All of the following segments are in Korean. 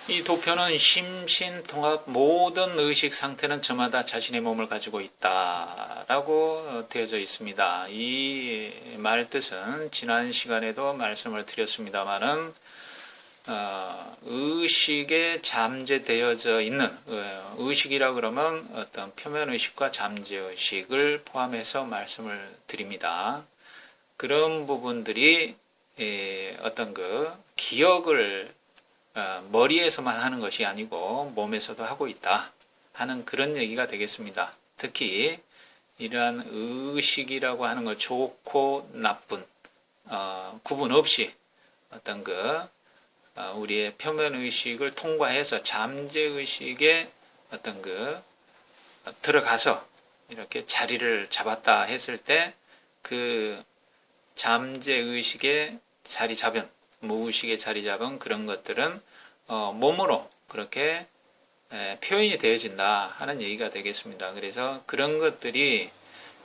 이 도표는 심신통합 모든 의식 상태는 저마다 자신의 몸을 가지고 있다라고 되어져 있습니다. 이 말 뜻은 지난 시간에도 말씀을 드렸습니다마는 의식에 잠재되어져 있는 의식이라 그러면 어떤 표면의식과 잠재의식을 포함해서 말씀을 드립니다. 그런 부분들이 어떤 기억을 머리에서만 하는 것이 아니고 몸에서도 하고 있다 하는 그런 얘기가 되겠습니다. 특히 이러한 의식이라고 하는 것 좋고 나쁜 구분 없이 어떤 우리의 표면의식을 통과해서 잠재의식에 어떤 들어가서 이렇게 자리를 잡았다 했을 때 그 잠재의식에 자리 잡은 무의식에 자리 잡은 그런 것들은 몸으로 그렇게 표현이 되어진다 하는 얘기가 되겠습니다. 그래서 그런 것들이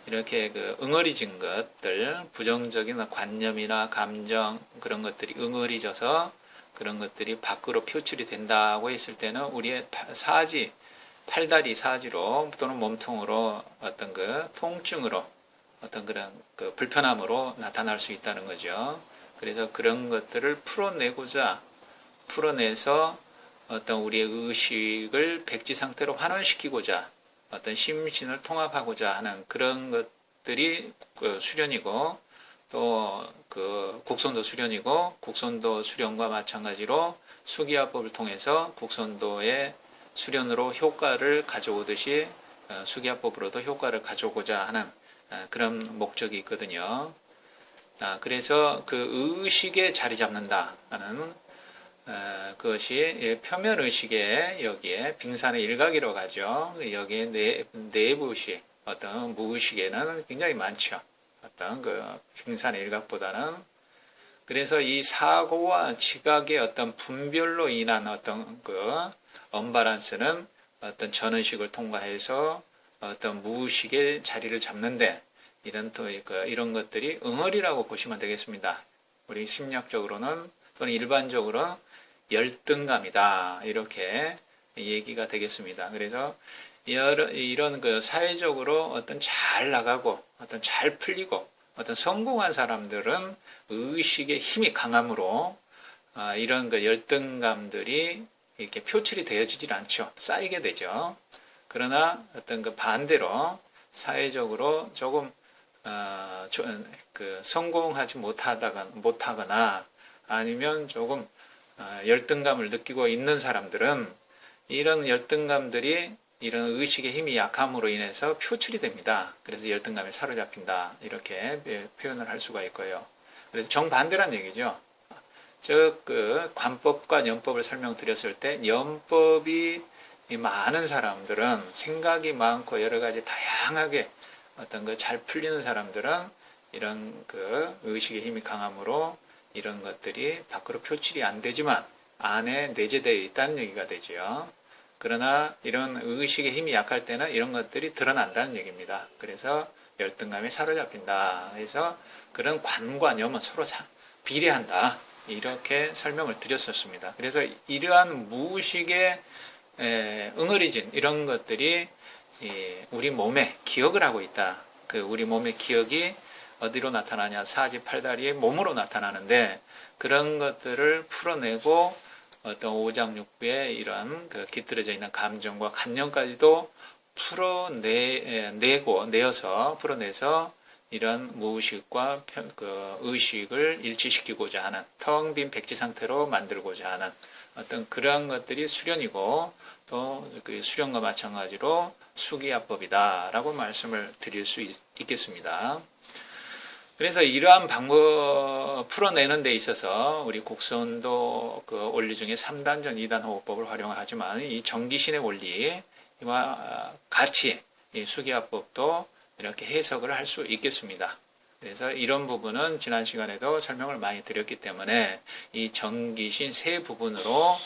이렇게 응어리진 것들, 부정적인 관념이나 감정 그런 것들이 응어리져서 그런 것들이 밖으로 표출이 된다고 했을 때는 우리의 사지, 팔다리 사지로 또는 몸통으로 어떤 통증으로 어떤 그런 불편함으로 나타날 수 있다는 거죠. 그래서 그런 것들을 풀어내서 어떤 우리의 의식을 백지 상태로 환원시키고자 어떤 심신을 통합하고자 하는 그런 것들이 수련이고 또 곡선도 수련이고 곡선도 수련과 마찬가지로 수기화법을 통해서 곡선도의 수련으로 효과를 가져오듯이 수기화법으로도 효과를 가져오고자 하는 그런 목적이 있거든요. 그래서 그 의식에 자리 잡는다 하는 그것이 표면의식에 여기에 빙산의 일각이라고 하죠. 여기에 내부의식, 어떤 무의식에는 굉장히 많죠. 어떤 빙산의 일각보다는. 그래서 이 사고와 지각의 어떤 분별로 인한 어떤 언밸런스는 어떤 전의식을 통과해서 어떤 무의식의 자리를 잡는데 이런 것들이 응어리라고 보시면 되겠습니다. 우리 심리학적으로는 또는 일반적으로 열등감이다 이렇게 얘기가 되겠습니다. 그래서 이런 사회적으로 어떤 잘 나가고 어떤 잘 풀리고 어떤 성공한 사람들은 의식의 힘이 강함으로 이런 열등감들이 이렇게 표출이 되어지질 않죠. 쌓이게 되죠. 그러나 어떤 반대로 사회적으로 조금 성공하지 못하거나 아니면 조금 열등감을 느끼고 있는 사람들은 이런 열등감들이 이런 의식의 힘이 약함으로 인해서 표출이 됩니다. 그래서 열등감에 사로잡힌다 이렇게 표현을 할 수가 있고요. 그래서 정반대란 얘기죠. 관법과 연법을 설명드렸을 때 연법이 많은 사람들은 생각이 많고 여러 가지 다양하게 어떤 잘 풀리는 사람들은 이런 의식의 힘이 강함으로 이런 것들이 밖으로 표출이 안 되지만 안에 내재되어 있다는 얘기가 되죠. 그러나 이런 의식의 힘이 약할 때는 이런 것들이 드러난다는 얘기입니다. 그래서 열등감에 사로잡힌다. 그래서 그런 관과 염은 서로 비례한다. 이렇게 설명을 드렸었습니다. 그래서 이러한 무의식의 응어리진 이런 것들이 우리 몸에 기억을 하고 있다. 우리 몸의 기억이 어디로 나타나냐? 사지, 팔다리의 몸으로 나타나는데 그런 것들을 풀어내고 어떤 오장육부의 이러한 깃들어져 있는 감정과 관념까지도 풀어내서 이런 무의식과 의식을 일치시키고자 하는 텅 빈 백지 상태로 만들고자 하는 어떤 그러한 것들이 수련이고 또 수련과 마찬가지로 수기화법이다라고 말씀을 드릴 수 있겠습니다. 그래서 이러한 방법 풀어내는 데 있어서 우리 곡선도 원리 중에 3단전 2단 호흡법을 활용하지만 이 정기신의 원리와 같이 이 수기화법도 이렇게 해석을 할 수 있겠습니다. 그래서 이런 부분은 지난 시간에도 설명을 많이 드렸기 때문에 이 정기신 세 부분으로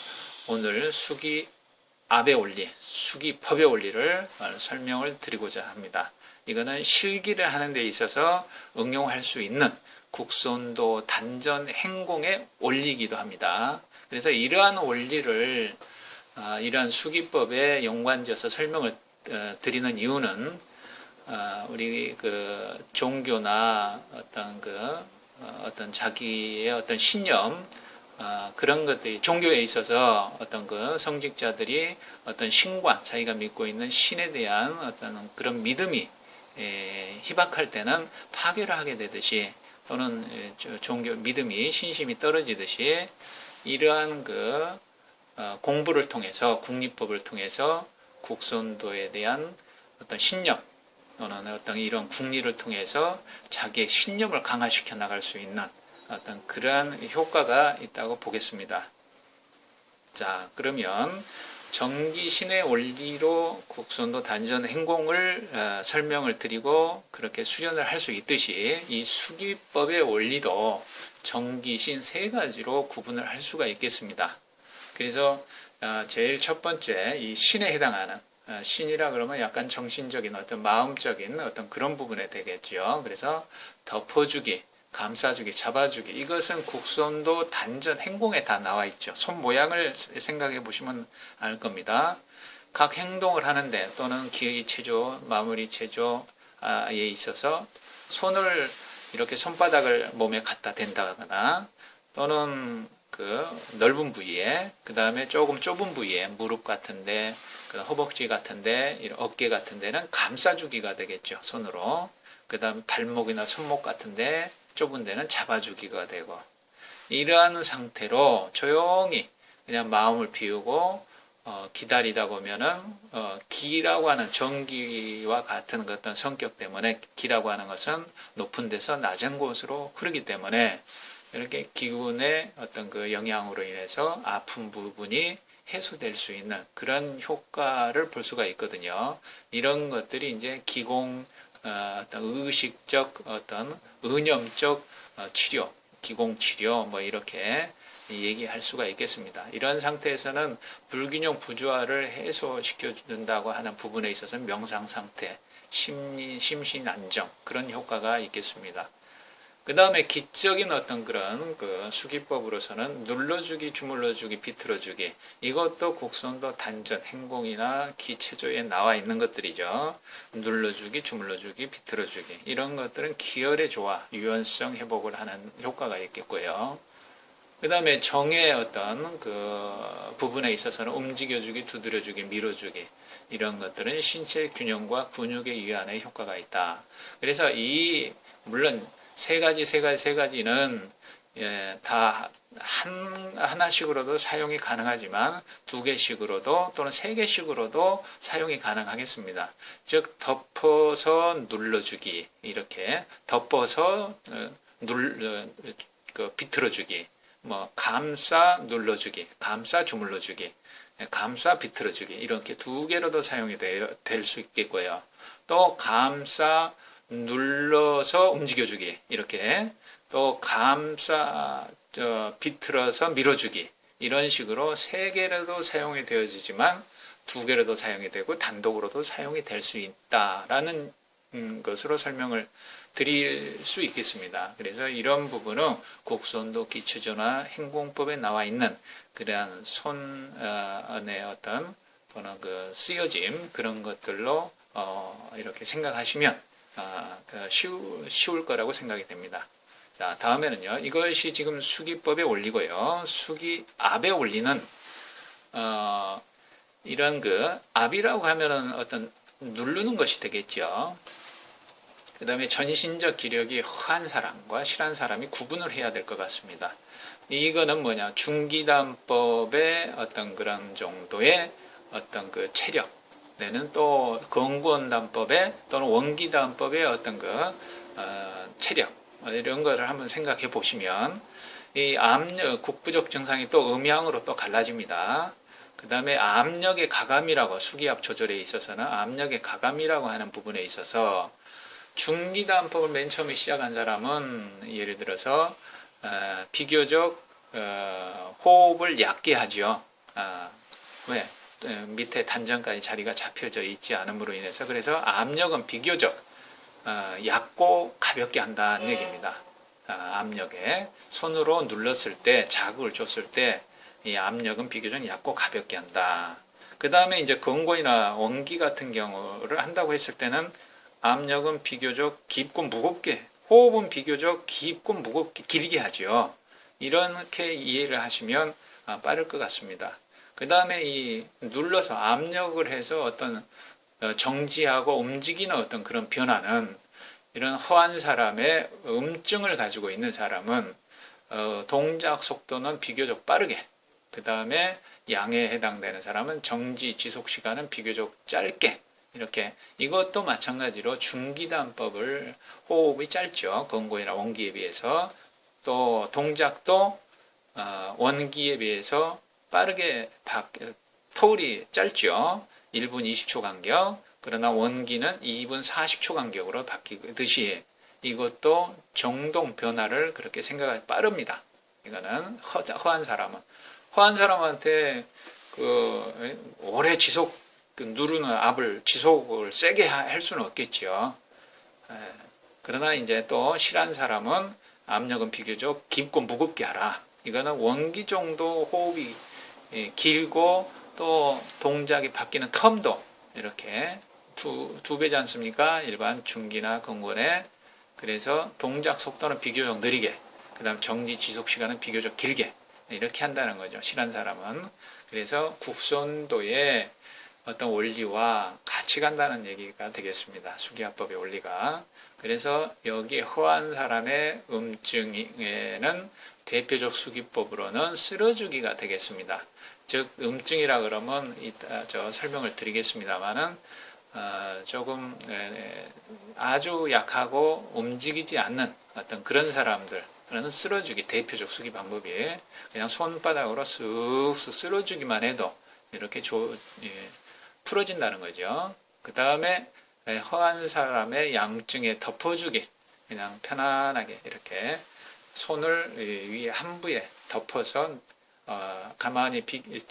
오늘 수기압의 원리, 수기법의 원리를 설명을 드리고자 합니다. 이거는 실기를 하는 데 있어서 응용할 수 있는 국선도 단전 행공의 원리이기도 합니다. 그래서 이러한 원리를 이러한 수기법에 연관지어서 설명을 드리는 이유는 우리 그 종교나 어떤 자기의 어떤 신념 그런 것들이 종교에 있어서 어떤 그 성직자들이 어떤 신관 자기가 믿고 있는 신에 대한 어떤 그런 믿음이 희박할 때는 파괴를 하게 되듯이 또는 종교 믿음이 신심이 떨어지듯이 이러한 공부를 통해서 국리법을 통해서 국선도에 대한 어떤 신념 또는 어떤 이런 국리를 통해서 자기의 신념을 강화시켜 나갈 수 있는 어떤 그러한 효과가 있다고 보겠습니다. 자, 그러면 정기신의 원리로 국선도 단전 행공을 설명을 드리고 그렇게 수련을 할 수 있듯이 이 수기법의 원리도 정기신 세 가지로 구분을 할 수가 있겠습니다. 그래서 제일 첫 번째 이 신에 해당하는 신이라 그러면 약간 정신적인 어떤 마음적인 어떤 그런 부분에 되겠죠. 그래서 덮어주기, 감싸주기, 잡아주기 이것은 국선도 단전 행공에 다 나와 있죠. 손 모양을 생각해 보시면 알 겁니다. 각 행동을 하는데 또는 기의 체조, 마무리 체조에 있어서 손을 이렇게 손바닥을 몸에 갖다 댄다거나 또는 그 넓은 부위에 그 다음에 조금 좁은 부위에 무릎 같은데 허벅지 같은데 어깨 같은 데는 감싸주기가 되겠죠. 손으로. 그 다음에 발목이나 손목 같은데 좁은 데는 잡아주기가 되고 이러한 상태로 조용히 그냥 마음을 비우고 기다리다 보면은 기라고 하는 전기와 같은 어떤 성격 때문에 기라고 하는 것은 높은 데서 낮은 곳으로 흐르기 때문에 이렇게 기운의 어떤 그 영향으로 인해서 아픈 부분이 해소될 수 있는 그런 효과를 볼 수가 있거든요. 이런 것들이 이제 기공 어떤 의식적 어떤 의념적 치료, 기공 치료 뭐 이렇게 얘기할 수가 있겠습니다. 이런 상태에서는 불균형 부조화를 해소시켜 준다고 하는 부분에 있어서 명상 상태, 심신 안정 그런 효과가 있겠습니다. 그 다음에 기적인 어떤 그런 수기법으로서는 눌러주기, 주물러주기, 비틀어주기 이것도 국선도 단전, 행공이나 기체조에 나와 있는 것들이죠. 눌러주기, 주물러주기, 비틀어주기 이런 것들은 기혈의 조화, 유연성 회복을 하는 효과가 있겠고요. 그 다음에 정의 어떤 부분에 있어서는 움직여주기, 두드려주기, 밀어주기 이런 것들은 신체 균형과 근육의 이완에 효과가 있다. 그래서 물론 세 가지는 다 하나씩으로도 사용이 가능하지만 두 개씩으로도 또는 세 개씩으로도 사용이 가능하겠습니다. 즉 덮어서 눌러주기 이렇게 덮어서 비틀어주기 뭐 감싸 눌러주기 감싸 주물러주기 감싸 비틀어주기 이렇게 두 개로도 사용이 될 수 있겠고요. 또 감싸 눌러서 움직여주기 이렇게 또 감싸 비틀어서 밀어주기 이런 식으로 세 개로도 사용이 되어지지만 두 개로도 사용이 되고 단독으로도 사용이 될 수 있다라는 것으로 설명을 드릴 수 있겠습니다. 그래서 이런 부분은 국선도 기초조나 행공법에 나와 있는 그러한 손의 어떤 또는 쓰여짐 그런 것들로 이렇게 생각하시면 쉬울 거라고 생각이 됩니다. 자, 다음에는요. 이것이 지금 수기법의 원리고요. 수기압의 원리는 이런 압이라고 하면은 어떤 누르는 것이 되겠죠. 그 다음에 전신적 기력이 허한 사람과 실한 사람이 구분을 해야 될 것 같습니다. 이거는 뭐냐 중기단법의 어떤 그런 정도의 어떤 체력 내는 또 건구원단법의 또는 원기단법의 어떤 체력 이런 거를 한번 생각해 보시면 이 압력 국부적 증상이 또 음양으로 또 갈라집니다. 그 다음에 압력의 가감이라고 수기압 조절에 있어서는 압력의 가감이라고 하는 부분에 있어서 중기단법을 맨 처음에 시작한 사람은 예를 들어서 비교적 호흡을 얕게 하죠. 왜? 밑에 단전까지 자리가 잡혀져 있지 않음으로 인해서 그래서 압력은 비교적 얕고 가볍게 한다는 얘기입니다. 압력에 손으로 눌렀을 때 자극을 줬을 때 이 압력은 비교적 얕고 가볍게 한다. 그 다음에 이제 건고이나 원기 같은 경우를 한다고 했을 때는 압력은 비교적 깊고 무겁게, 호흡은 비교적 깊고 무겁게 길게 하죠. 이렇게 이해를 하시면 빠를 것 같습니다. 그 다음에 이 눌러서 압력을 해서 어떤 정지하고 움직이는 어떤 그런 변화는 이런 허한 사람의 음증을 가지고 있는 사람은 동작 속도는 비교적 빠르게, 그 다음에 양에 해당되는 사람은 정지 지속 시간은 비교적 짧게, 이렇게 이것도 마찬가지로 중기단법을 호흡이 짧죠. 건고이나 원기에 비해서. 또 동작도 원기에 비해서 빠르게 터울이 짧죠. 1분 20초 간격. 그러나 원기는 2분 40초 간격으로 바뀌듯이 이것도 정동 변화를 그렇게 생각하기 빠릅니다. 이거는 허한 사람한테 오래 지속 누르는 압을 지속을 세게 할 수는 없겠죠. 그러나 이제 또 실한 사람은 압력은 비교적 깊고 무겁게 하라. 이거는 원기 정도 호흡이 길고 또 동작이 바뀌는 텀도 이렇게 두 배지 않습니까? 일반 중기나 건고에. 그래서 동작 속도는 비교적 느리게, 그 다음 정지 지속 시간은 비교적 길게 이렇게 한다는 거죠. 실한 사람은. 그래서 국선도의 어떤 원리와 같이 간다는 얘기가 되겠습니다. 수기화법의 원리가. 그래서 여기 허한 사람의 음증에는 대표적 수기법으로는 쓰러주기가 되겠습니다. 즉 음증이라 그러면 이따 설명을 드리겠습니다만은 조금 아주 약하고 움직이지 않는 어떤 그런 사람들, 그런 쓸어주기 대표적 수기 방법이 그냥 손바닥으로 쓱쓱 쓸어주기만 해도 이렇게 풀어진다는 거죠. 그 다음에 허한 사람의 양증에 덮어주기, 그냥 편안하게 이렇게 손을 위에 한부에 덮어서 가만히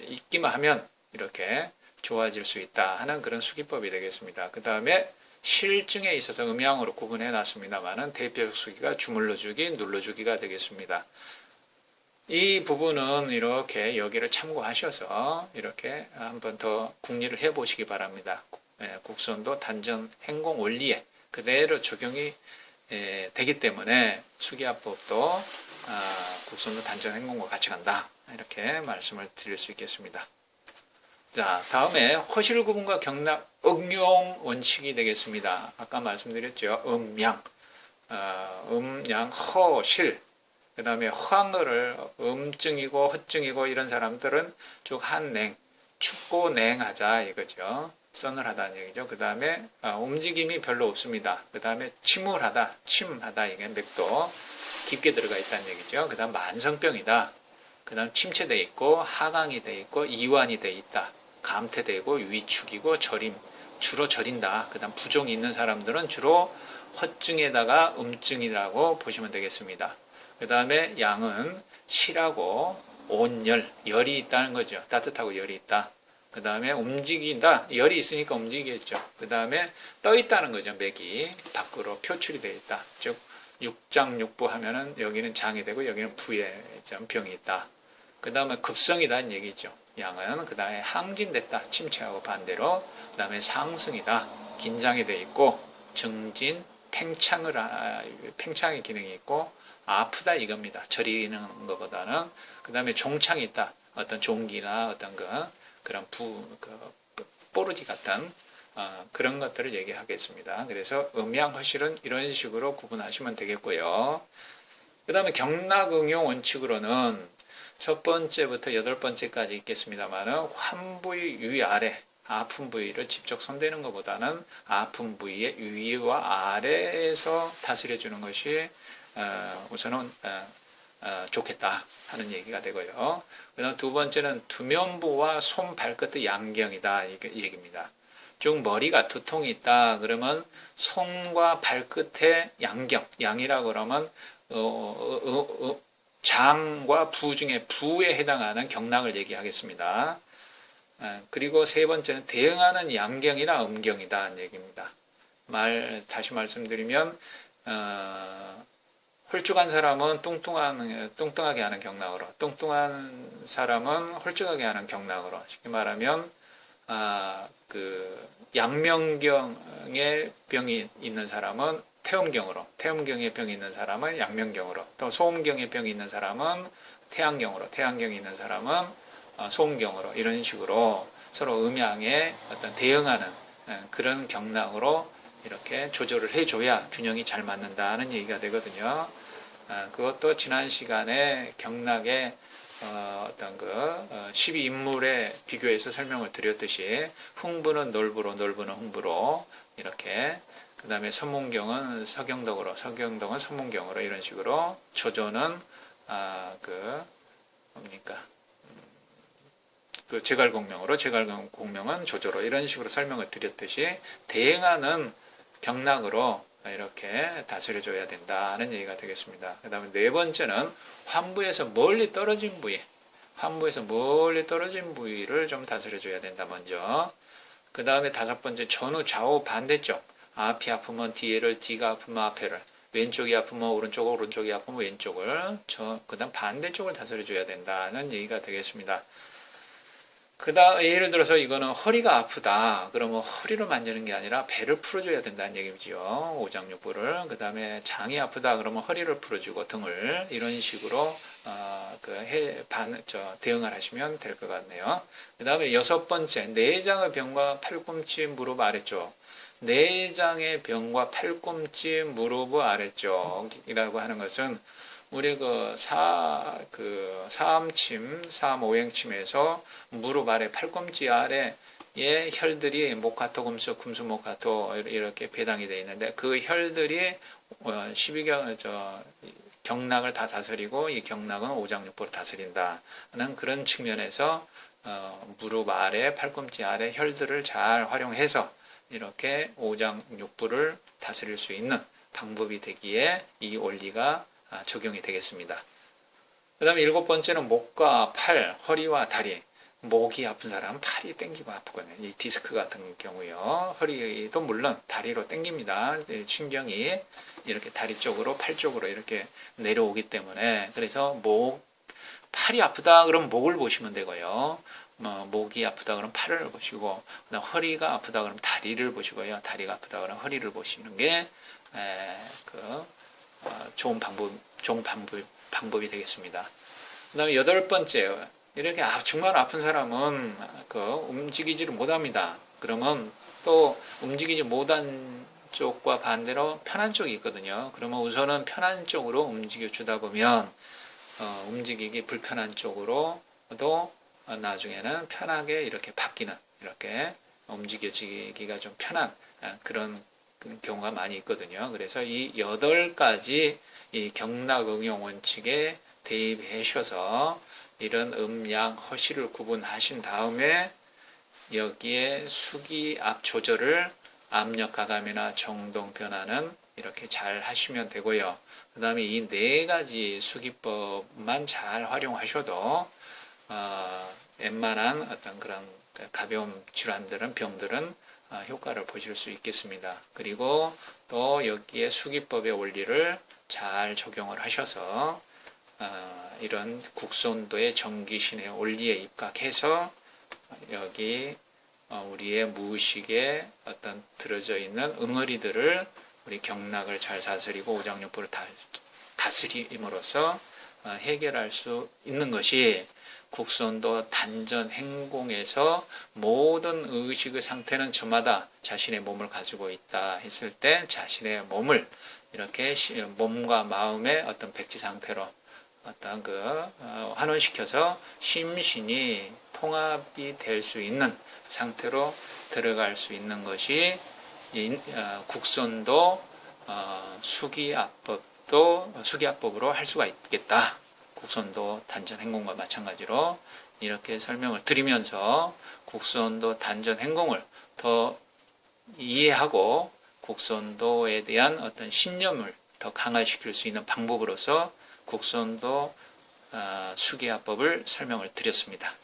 있기만 하면 이렇게 좋아질 수 있다 하는 그런 수기법이 되겠습니다. 그 다음에 실증에 있어서 음양으로 구분해 놨습니다만은 대표적 수기가 주물러주기, 눌러주기가 되겠습니다. 이 부분은 이렇게 여기를 참고하셔서 이렇게 한번 더 궁리를 해 보시기 바랍니다. 국선도 단전 행공 원리에 그대로 적용이 되기 때문에 수기화법도 국선도 단전 행공과 같이 간다. 이렇게 말씀을 드릴 수 있겠습니다. 자, 다음에 허실 구분과 경락 응용 원칙이 되겠습니다. 아까 말씀드렸죠. 음양, 허실. 그 다음에 허한거를 음증이고 허증이고 이런 사람들은 쭉 한냉, 춥고 냉하자 이거죠. 서늘하다는 얘기죠. 그 다음에 움직임이 별로 없습니다. 그 다음에 침울하다, 침하다 이게 맥도 깊게 들어가 있다는 얘기죠. 그 다음 만성병이다. 그 다음 침체되어 있고 하강이 되어 있고 이완이 되어 있다. 감퇴되고 위축이고 저림, 주로 저린다. 그 다음 부종이 있는 사람들은 주로 허증에다가 음증이라고 보시면 되겠습니다. 그 다음에 양은 실하고 온열, 열이 있다는 거죠. 따뜻하고 열이 있다. 그 다음에 움직인다. 열이 있으니까 움직이겠죠. 그 다음에 떠 있다는 거죠. 맥이 밖으로 표출이 되어 있다. 즉 육장육부 하면은 여기는 장이 되고 여기는 부에 병이 있다. 그 다음에 급성이다는 얘기죠. 양은 그 다음에 항진됐다. 침체하고 반대로. 그 다음에 상승이다. 긴장이 되어 있고 정진, 팽창의 기능이 있고 아프다 이겁니다. 저리는 것보다는. 그 다음에 종창이 있다. 어떤 종기나 어떤 그런 뽀르지 같은 그런 것들을 얘기하겠습니다. 그래서 음양허실은 이런 식으로 구분하시면 되겠고요. 그 다음에 경락응용 원칙으로는 첫 번째부터 여덟 번째까지 있겠습니다만은 환부의 위아래 아픈 부위를 직접 손대는 것보다는 아픈 부위의 위와 아래에서 다스려주는 것이 우선은 좋겠다 하는 얘기가 되고요. 그 다음 두 번째는 두면부와 손 발끝의 양경이다 이 얘기입니다. 즉 머리가 두통이 있다 그러면 손과 발끝의 양경, 양이라고 그러면 장과 부 중에 부에 해당하는 경락을 얘기하겠습니다. 그리고 세 번째는 대응하는 양경이나 음경이다 하는 얘기입니다. 다시 말씀드리면 홀쭉한 사람은 뚱뚱하게 하는 경락으로, 뚱뚱한 사람은 홀쭉하게 하는 경락으로. 쉽게 말하면 양명경의 병이 있는 사람은 태음경으로, 태음경의 병이 있는 사람은 양명경으로, 또 소음경의 병이 있는 사람은 태양경으로, 태양경이 있는 사람은 소음경으로, 이런 식으로 서로 음양에 어떤 대응하는 그런 경락으로 이렇게 조절을 해줘야 균형이 잘 맞는다는 얘기가 되거든요. 그것도 지난 시간에 경락의 어떤 12인물에 비교해서 설명을 드렸듯이 흥부는 놀부로, 놀부는 흥부로 이렇게, 그 다음에 선문경은 서경덕으로, 서경덕은 선문경으로, 이런 식으로 조조는 제갈공명으로, 제갈공명은 조조로, 이런 식으로 설명을 드렸듯이 대응하는 경락으로 이렇게 다스려줘야 된다는 얘기가 되겠습니다. 그 다음에 네 번째는 환부에서 멀리 떨어진 부위, 환부에서 멀리 떨어진 부위를 좀 다스려줘야 된다 먼저. 그 다음에 다섯 번째, 전후 좌우 반대쪽, 앞이 아프면 뒤를, 뒤가 아프면 앞에를, 왼쪽이 아프면 오른쪽, 오른쪽이 아프면 왼쪽을, 그 다음 반대쪽을 다스려줘야 된다는 얘기가 되겠습니다. 예를 들어서 이거는 허리가 아프다. 그러면 허리를 만지는 게 아니라 배를 풀어줘야 된다는 얘기죠. 오장육부를. 그 다음에 장이 아프다. 그러면 허리를 풀어주고 등을, 이런 식으로 대응을 하시면 될 것 같네요. 그 다음에 여섯 번째, 내장의 병과 팔꿈치, 무릎 아래쪽. 내장의 병과 팔꿈치, 무릎 아래쪽이라고 하는 것은 우리 사암오행침에서 무릎 아래, 팔꿈치 아래에 혈들이 목화토, 금수, 금수, 목화토 이렇게 배당이 되어 있는데, 그 혈들이 경락을 다 다스리고 이 경락은 오장육부를 다스린다는 그런 측면에서 무릎 아래, 팔꿈치 아래 혈들을 잘 활용해서 이렇게 오장육부를 다스릴 수 있는 방법이 되기에 이 원리가 적용이 되겠습니다. 그 다음에 일곱 번째는 목과 팔, 허리와 다리. 목이 아픈 사람은 팔이 땡기고 아프거든요. 이 디스크 같은 경우요. 허리도 물론 다리로 땡깁니다. 신경이 이렇게 다리 쪽으로, 팔 쪽으로 이렇게 내려오기 때문에. 그래서 팔이 아프다 그러면 목을 보시면 되고요. 목이 아프다 그러면 팔을 보시고, 그다음 허리가 아프다 그러면 다리를 보시고요. 다리가 아프다 그러면 허리를 보시는 게 좋은 방법이 되겠습니다. 그 다음에 여덟 번째, 이렇게 정말 아픈 사람은 움직이지를 못합니다. 그러면 또 움직이지 못한 쪽과 반대로 편한 쪽이 있거든요. 그러면 우선은 편한 쪽으로 움직여 주다 보면 움직이기 불편한 쪽으로도 나중에는 편하게 이렇게 바뀌는, 이렇게 움직여지기가 좀 편한 그런 경우가 많이 있거든요. 그래서 이 8가지 이 경락 응용 원칙에 대입하셔서 이런 음양 허시를 구분하신 다음에 여기에 수기 압 조절을 압력 가감이나 정동 변화는 이렇게 잘 하시면 되고요. 그 다음에 이 4가지 수기법만 잘 활용하셔도 웬만한 어떤 그런 가벼운 질환들은, 병들은 효과를 보실 수 있겠습니다. 그리고 또 여기에 수기법의 원리를 잘 적용을 하셔서 이런 국선도의 정기신의 원리에 입각해서 여기 우리의 무의식에 어떤 들어져 있는 응어리들을, 우리 경락을 잘 다스리고 오장육부를 다스림으로써 해결할 수 있는 것이 국선도 단전 행공에서 모든 의식의 상태는 저마다 자신의 몸을 가지고 있다 했을 때 자신의 몸을 이렇게 몸과 마음의 어떤 백지 상태로 어떤 환원시켜서 심신이 통합이 될 수 있는 상태로 들어갈 수 있는 것이 국선도 수기압법으로 할 수가 있겠다. 국선도 단전 행공과 마찬가지로 이렇게 설명을 드리면서 국선도 단전 행공을 더 이해하고 국선도에 대한 어떤 신념을 더 강화시킬 수 있는 방법으로서 국선도 수기압법을 설명을 드렸습니다.